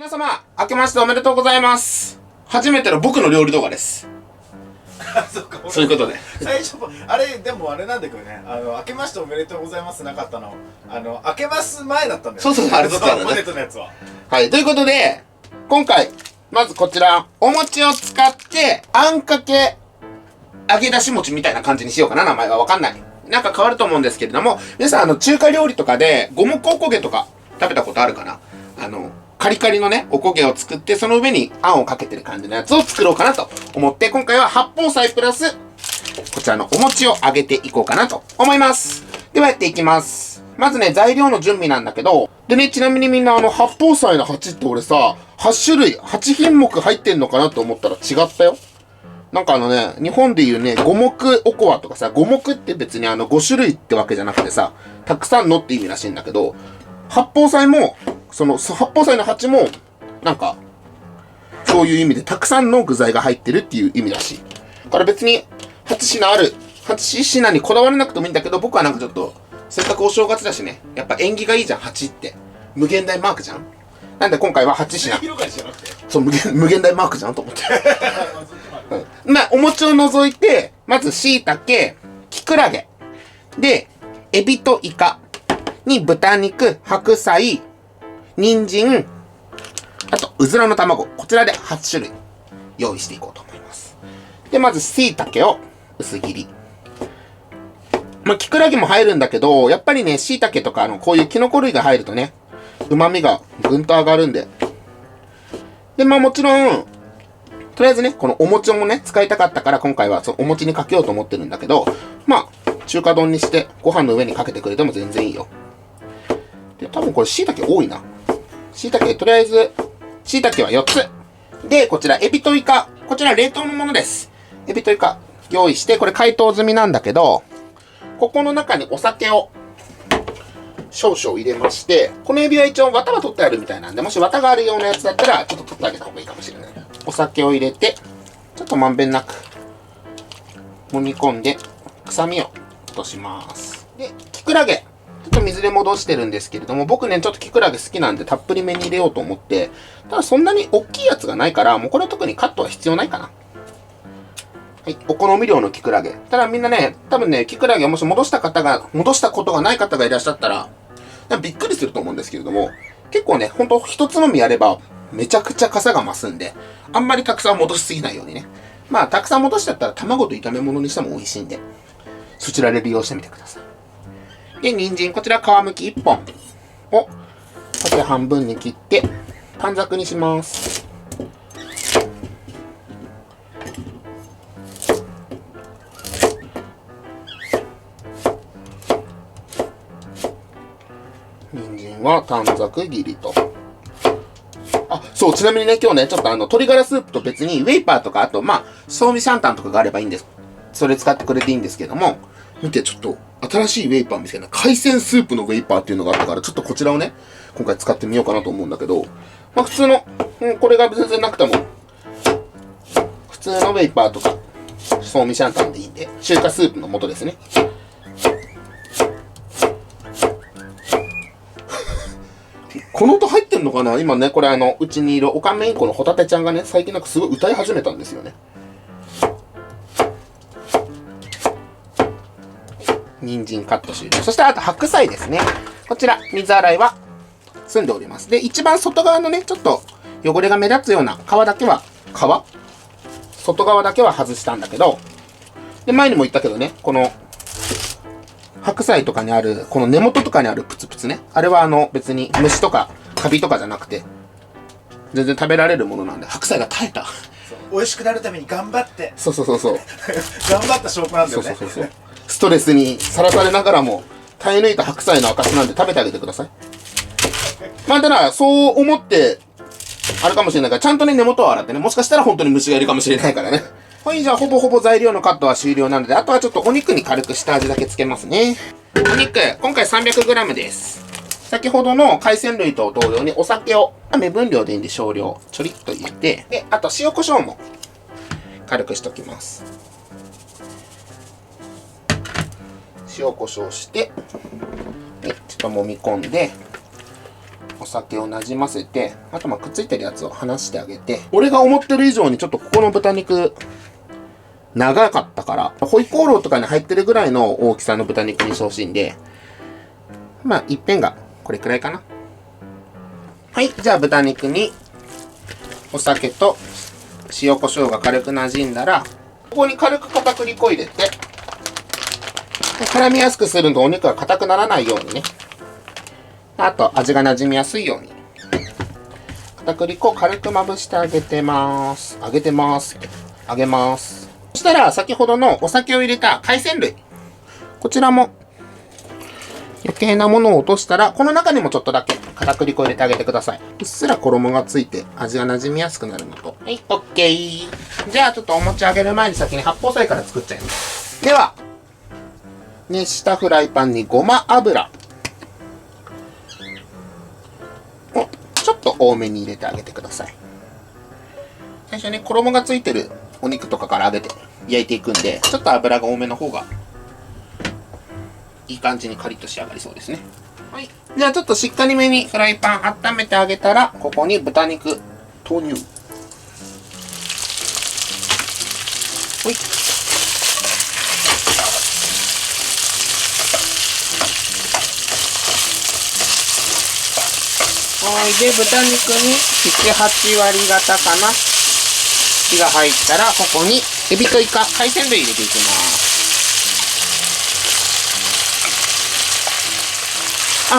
皆様、明けましておめでとうございます。初めての僕の料理動画です。そういうことで。最初、あれ、でもあれなんだけどね、明けましておめでとうございますなかったの、明けます前だったんだよね。そう、あれだったんだね。ポテトのやつは。はい、ということで、今回、まずこちら、お餅を使って、あんかけ、揚げ出し餅みたいな感じにしようかな、名前はわかんない。なんか変わると思うんですけれども、皆さん、中華料理とかで、五目おこげとか食べたことあるかな？カリカリのね、おこげを作って、その上にあんをかけてる感じのやつを作ろうかなと思って、今回は八宝菜プラス、こちらのお餅を揚げていこうかなと思います。ではやっていきます。まずね、材料の準備なんだけど、でね、ちなみにみんな八宝菜の8って俺さ、8種類、8品目入ってんのかなと思ったら違ったよ。なんか日本でいうね、五目おこわとかさ、五目って別に5種類ってわけじゃなくてさ、たくさんのって意味らしいんだけど、八宝菜も、八宝菜の8も、なんか、そういう意味でたくさんの具材が入ってるっていう意味らしい。だから別に、8品ある、8品にこだわらなくてもいいんだけど、僕はなんかちょっと、せっかくお正月だしね、やっぱ縁起がいいじゃん、8って。無限大マークじゃん。なんで今回は8品。そう、無限大マークじゃんと思って。うん、まあ、お餅を除いて、まず、椎茸、きくらげ。で、エビとイカ。に豚肉、白菜、人参、あと、うずらの卵。こちらで8種類用意していこうと思います。で、まず、椎茸を薄切り。まあ、きくらげも入るんだけど、やっぱりね、椎茸とかこういうキノコ類が入るとね、旨味がぐんと上がるんで。で、まあもちろん、とりあえずね、このお餅もね、使いたかったから今回はそのお餅にかけようと思ってるんだけど、まあ、中華丼にしてご飯の上にかけてくれても全然いいよ。で、多分これ椎茸多いな。椎茸、とりあえず、椎茸は4つ。で、こちら、エビとイカ。こちら冷凍のものです。エビとイカ、用意して、これ解凍済みなんだけど、ここの中にお酒を少々入れまして、このエビは一応綿は取ってあるみたいなんで、もし綿があるようなやつだったら、ちょっと取ってあげた方がいいかもしれない。お酒を入れて、ちょっとまんべんなく、揉み込んで、臭みを落とします。で、きくらげ。ちょっと水で戻してるんですけれども、僕ね、ちょっときくらげ好きなんでたっぷりめに入れようと思って、ただそんなに大きいやつがないから、もうこれは特にカットは必要ないかな。はい、お好み量のきくらげ。ただみんなね、多分ね、きくらげをもし戻したことがない方がいらっしゃったら、びっくりすると思うんですけれども、結構ね、ほんと一つのみやれば、めちゃくちゃかさが増すんで、あんまりたくさん戻しすぎないようにね。まあ、たくさん戻しちゃったら卵と炒め物にしても美味しいんで、そちらで利用してみてください。で、人参、こちら皮むき1本を縦半分に切って短冊にします。人参は短冊切りと。あ、そう、ちなみにね、今日ね、ちょっと鶏ガラスープと別にウェイパーとか、あと、まあ、ソーミシャンタンとかがあればいいんです。それ使ってくれていいんですけども、見て、ちょっと、新しいウェイパー見つけた。海鮮スープのウェイパーっていうのがあったから、ちょっとこちらをね、今回使ってみようかなと思うんだけど、まあ普通の、これが全然なくても、普通のウェイパーとか、ソーミシャンタンでいいんで、中華スープの素ですね。この音入ってんのかな？今ね、これうちにいるオカメインコのホタテちゃんがね、最近なんかすごい歌い始めたんですよね。人参カット終了。そしてあと白菜ですね。こちら、水洗いは済んでおります。で、一番外側のね、ちょっと汚れが目立つような皮だけは、外側だけは外したんだけど、で、前にも言ったけどね、この、白菜とかにある、この根元とかにあるプツプツね。あれは別に虫とかカビとかじゃなくて、全然食べられるものなんで、白菜が耐えた。美味しくなるために頑張って。そう。頑張った証拠なんだよね。そう。ストレスにさらされながらも耐え抜いた白菜の証なんで食べてあげてください。まあただそう思ってあるかもしれないから、ちゃんとね根元を洗ってね、もしかしたら本当に虫がいるかもしれないからね。はい、じゃあほぼほぼ材料のカットは終了なので、あとはちょっとお肉に軽く下味だけつけますね。お肉今回 300g です。先ほどの海鮮類と同様にお酒を目分量でいいんで少量ちょりっと入れて、であと塩コショウも軽くしときます。塩コショウして、ちょっと揉み込んで、お酒をなじませて、あとくっついてるやつを離してあげて、俺が思ってる以上にちょっとここの豚肉、長かったから、ホイコーローとかに入ってるぐらいの大きさの豚肉にしてほしいんで、一辺がこれくらいかな。はい、じゃあ豚肉にお酒と塩コショウが軽く馴染んだら、ここに軽く片栗粉入れて、絡みやすくするとお肉が硬くならないようにね。あと味が馴染みやすいように。片栗粉を軽くまぶしてあげてます。揚げます。そしたら先ほどのお酒を入れた海鮮類。こちらも余計なものを落としたら、この中にもちょっとだけ片栗粉を入れてあげてください。うっすら衣がついて味が馴染みやすくなるのと。はい、OK。じゃあちょっとお餅揚げる前に先に八宝菜から作っちゃいます。では、熱したフライパンにごま油をちょっと多めに入れてあげてください。最初に衣がついてるお肉とかから揚げて焼いていくんで、ちょっと油が多めの方がいい感じにカリッと仕上がりそうですね。はい。じゃあちょっとしっかりめにフライパン温めてあげたら、ここに豚肉投入。ほい。はい。で、豚肉に7、8割方かな。火が入ったら、ここにエビとイカ、海鮮類入れていきま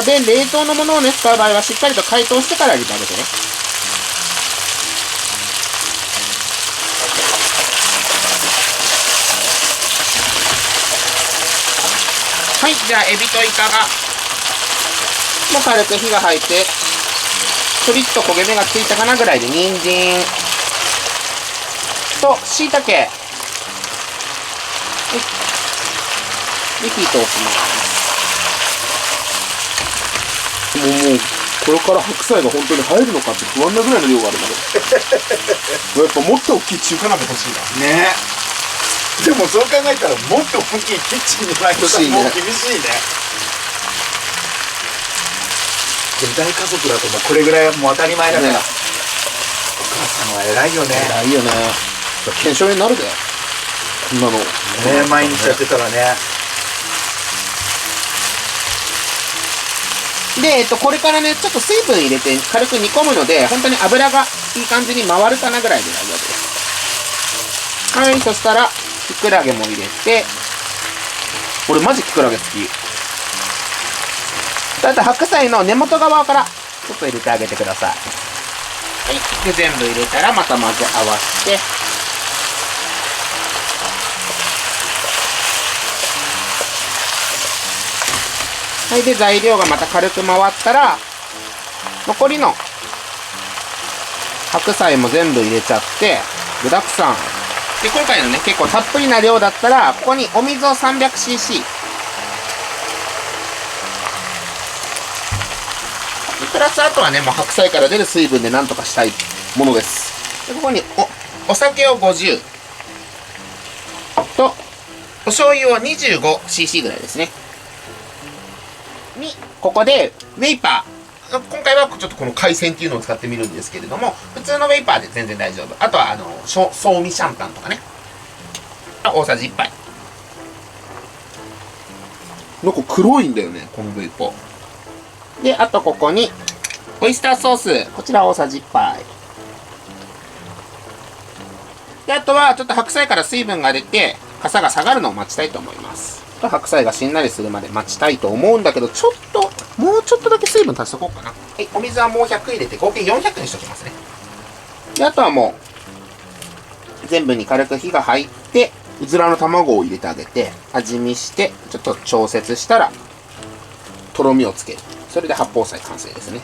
す。で、冷凍のものをね、使う場合はしっかりと解凍してから入れてあげてね。はい、じゃあエビとイカがもう軽く火が入ってちょりっと焦げ目がついたかなぐらいで、人参と椎茸、で火通します。もうこれから白菜が本当に入るのかって不安なぐらいの量があるんだけどやっぱもっと大きい中華鍋欲しいなね。でもそう考えたらもっと大きいキッチンにないとさ、もう厳しいね。大家族だともうこれぐらいはもう当たり前だから、ね、お母さんは偉いよね。偉いよね。腱鞘炎になるでこんなのね、毎日やってたらね。で、これからね、ちょっと水分入れて軽く煮込むので、本当に油がいい感じに回るかなぐらいで大丈夫です。はい、そしたら、キクラゲも入れて、俺マジキクラゲ好き。あと白菜の根元側からちょっと入れてあげてください。はい、で全部入れたらまた混ぜ合わせて、はい、で材料がまた軽く回ったら残りの白菜も全部入れちゃって具だくさんで、今回のね結構たっぷりな量だったらここにお水を 300cc プラスあとはねもう白菜から出る水分でなんとかしたいものです。でここにお酒を50とお醤油を 25cc ぐらいですねに、ここでウェイパー、今回はちょっとこの海鮮っていうのを使ってみるんですけれども、普通のウェイパーで全然大丈夫。あとはソーミシャンタンとかね、大さじ1杯。なんか黒いんだよねこのウェイパーで、あとここにオイスターソース、こちら大さじ1杯で、あとはちょっと白菜から水分が出てかさが下がるのを待ちたいと思います。白菜がしんなりするまで待ちたいと思うんだけど、もうちょっとだけ水分足しとこうかな。はい、お水はもう100入れて合計400にしときますね。で、あとはもう全部に軽く火が入ってうずらの卵を入れてあげて味見してちょっと調節したらとろみをつける。それで八宝菜完成ですね。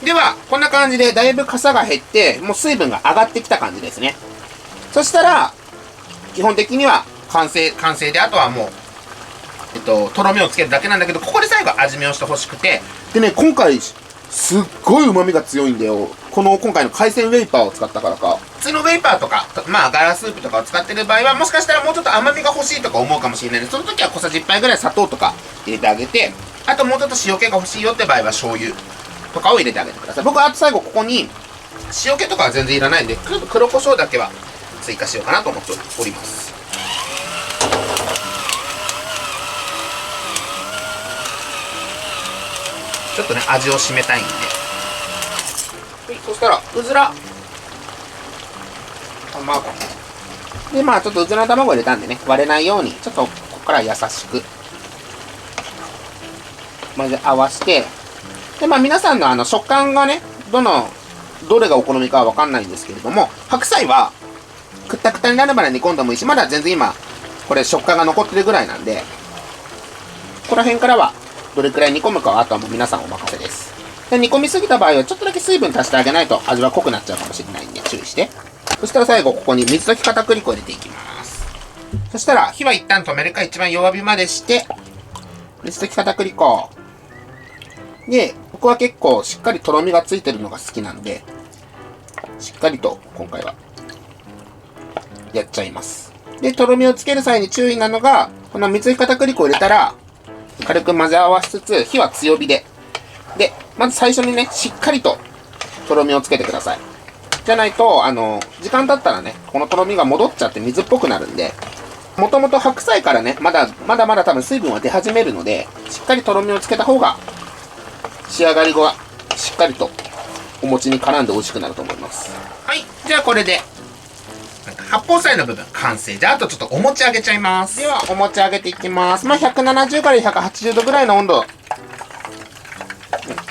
ではこんな感じでだいぶかさが減ってもう水分が上がってきた感じですね。そしたら基本的には完成で、あとはもうとろみをつけるだけなんだけど、ここで最後味見をしてほしくて、でね、今回すっごい旨味が強いんだよ。今回の海鮮ウェイパーを使ったからか。普通のウェイパーとかガラスープとかを使ってる場合はもしかしたらもうちょっと甘みが欲しいとか思うかもしれないので、その時は小さじ1杯ぐらい砂糖とか入れてあげて、あともうちょっと塩気が欲しいよって場合は醤油とかを入れてあげてください。僕はあと最後ここに塩気とかは全然いらないんで、黒胡椒だけは追加しようかなと思っております。ちょっとね、味を締めたいんで。はい、そしたらうずら卵で、まあちょっとうずらの卵入れたんでね、割れないようにちょっとここから優しく混ぜ合わせて、で、まあ皆さんの食感がね、どれがお好みかはわかんないんですけれども、白菜はくったくたになるまで煮込んでもいいし、まだ全然今これ食感が残ってるぐらいなんで、この辺からはどれくらい煮込むかはあとはもう皆さんお任せです。で、煮込みすぎた場合はちょっとだけ水分足してあげないと味は濃くなっちゃうかもしれないんで注意して。そしたら最後ここに水溶き片栗粉を入れていきます。そしたら火は一旦止めるか一番弱火までして、水溶き片栗粉で、僕は結構しっかりとろみがついてるのが好きなんで、しっかりと今回はやっちゃいます。で、とろみをつける際に注意なのが、この水溶き片栗粉を入れたら軽く混ぜ合わせつつ火は強火で、まず最初にね、しっかりととろみをつけてください。じゃないと、時間経ったらね、このとろみが戻っちゃって水っぽくなるんで、もともと白菜からね、まだ多分水分は出始めるので、しっかりとろみをつけた方が、仕上がりがしっかりとお餅に絡んで美味しくなると思います。はい、じゃあこれで、八宝菜の部分完成。じゃああとちょっとお餅揚げちゃいます。では、お餅揚げていきます。まあ、170から180度ぐらいの温度。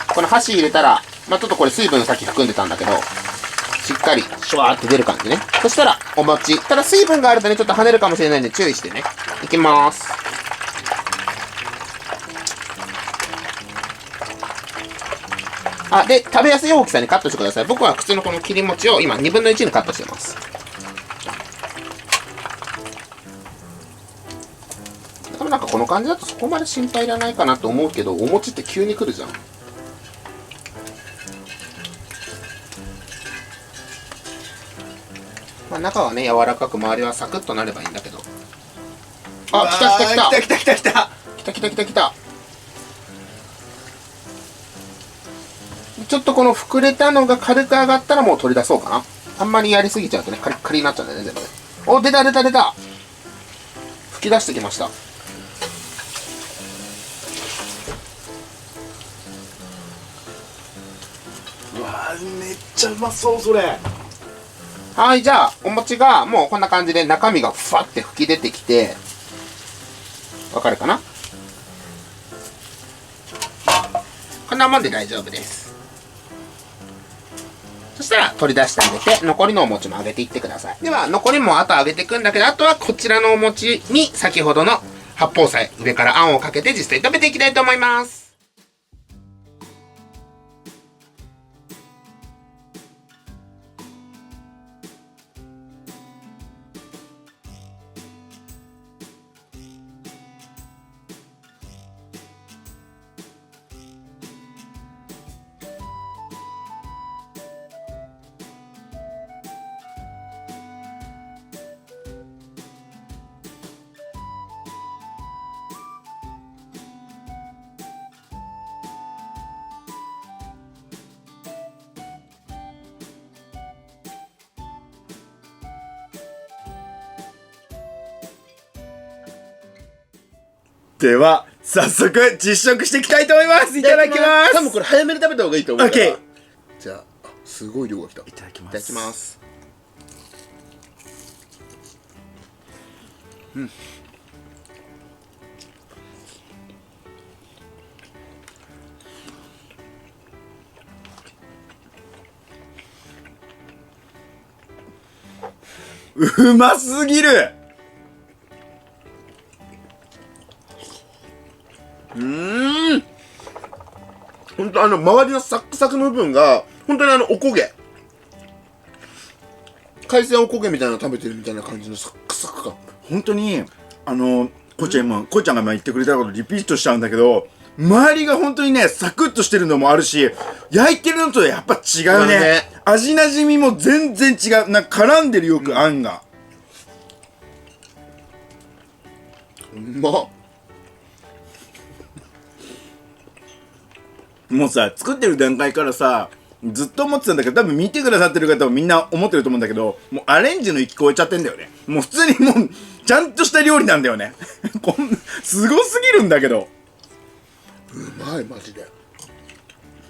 この箸入れたら、まあ、ちょっとこれ水分さっき含んでたんだけど、しっかりシュワーって出る感じね。そしたらお餅。ただ水分があるとね、ちょっと跳ねるかもしれないんで注意してね。いきます。で、食べやすい大きさにカットしてください。僕は普通のこの切り餅を今2分の1にカットしてます。多分なんかこの感じだとそこまで心配いらないかなと思うけど、お餅って急に来るじゃん。まあ、中はね、柔らかく周りはサクッとなればいいんだけど。あ、来た来た来た来た来た来た来た来た来た来た来た。ちょっとこの膨れたのが軽く上がったらもう取り出そうかな。あんまりやりすぎちゃうとね、カリッカリになっちゃうんだよね、全部ね。お、出た出た出た。吹き出してきました。うわー、めっちゃうまそうそれ。はい、じゃあお餅がもうこんな感じで中身がふわって吹き出てきて、わかるかな。こんなもんで大丈夫です。そしたら取り出してあげて、残りのお餅も揚げていってください。では残りもあと揚げていくんだけど、あとはこちらのお餅に先ほどの八宝菜上からあんをかけて実際食べていきたいと思います。では早速実食していきたいと思います。いただきます。多分これ早めに食べた方がいいと思うから。 OK。 じゃあ、すごい量が来た。いただきます。いただきます。うますぎる。本当周りのサックサクの部分が本当におこげ、海鮮おこげみたいなの食べてるみたいな感じのサックサク感。本当にこいちゃんが今言ってくれたことリピートしちゃうんだけど、周りが本当にねサクッとしてるのもあるし、焼いてるのとやっぱ違うね。味なじみも全然違う。なんか絡んでるよく、あんがうまっ。もうさ、作ってる段階からさ、ずっと思ってたんだけど、多分見てくださってる方もみんな思ってると思うんだけど、もうアレンジの域超えちゃってんだよね。もう普通にもう、ちゃんとした料理なんだよね。すごすぎるんだけど。うまい、マジで。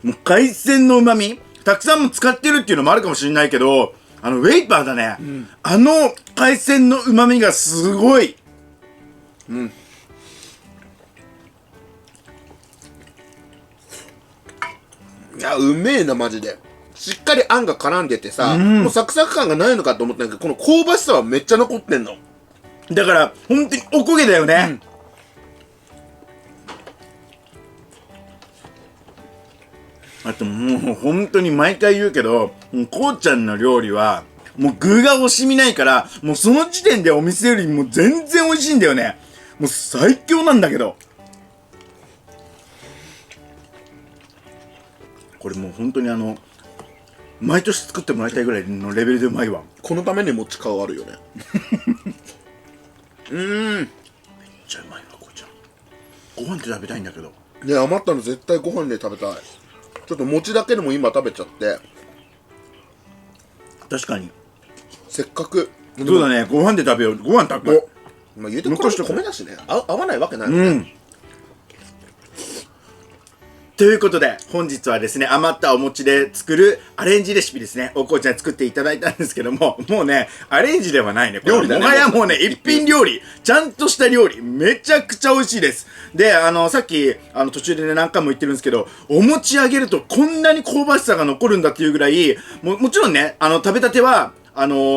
もう海鮮の旨味たくさんも使ってるっていうのもあるかもしれないけど、ウェイパーだね。海鮮の旨味がすごい。いや、うめえな、マジで。しっかりあんが絡んでてさ、もうサクサク感がないのかと思ったんだけど、この香ばしさはめっちゃ残ってんの。だから本当におこげだよね。あともう本当に毎回言うけど、こうちゃんの料理はもう具が惜しみないから、もうその時点でお店よりも全然美味しいんだよね。もう最強なんだけど。これもう本当に毎年作ってもらいたいぐらいのレベルでうまいわ。このために持ち変わるよね。めっちゃうまいわ、こうちゃん。ご飯で食べたいんだけど。ね、余ったの絶対ご飯で食べたい。ちょっと餅だけでも今食べちゃって。確かに。せっかく。そうだね、ご飯で食べよう。ご飯食べよう。まあ言うてもこれ米だしね、合わないわけないもんね。ということで、本日はですね、余ったお餅で作るアレンジレシピですね、おこうちゃんに作っていただいたんですけども、もうね、アレンジではないね。料理だね。もはやもうね、一品料理。ちゃんとした料理。めちゃくちゃ美味しいです。で、さっき、途中でね、何回も言ってるんですけど、お餅揚げるとこんなに香ばしさが残るんだっていうぐらい、もちろんね、食べたては、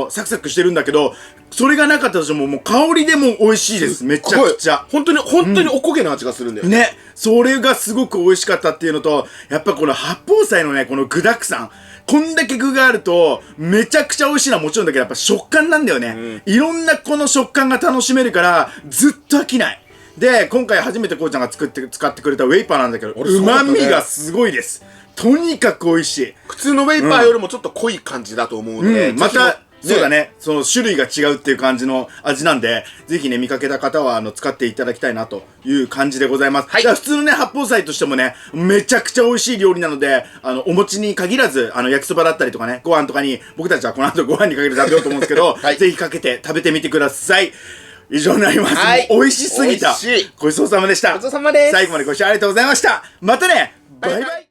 サクサクしてるんだけど、それがなかったとしても、もう香りでも美味しいです。めちゃくちゃ。本当におこげの味がするんだよね。ね。それがすごく美味しかったっていうのと、やっぱこの八宝菜のね、この具沢山。こんだけ具があると、めちゃくちゃ美味しいのはもちろんだけど、やっぱ食感なんだよね。いろんなこの食感が楽しめるから、ずっと飽きない。で、今回初めてこうちゃんが使ってくれたウェイパーなんだけど、旨味がすごいです。とにかく美味しい。普通のウェイパーよりもちょっと濃い感じだと思うので、また、そうだね。その種類が違うっていう感じの味なんで、ぜひね、見かけた方は、使っていただきたいなという感じでございます。はい。普通のね、八宝菜としてもね、めちゃくちゃ美味しい料理なので、お餅に限らず、焼きそばだったりとかね、ご飯とかに、僕たちはこの後ご飯にかけて食べようと思うんですけど、はい、ぜひかけて食べてみてください。以上になります。はい。美味しすぎた。ごちそうさまでした。ごちそうさまです。最後までご視聴ありがとうございました。またね。バイバイ。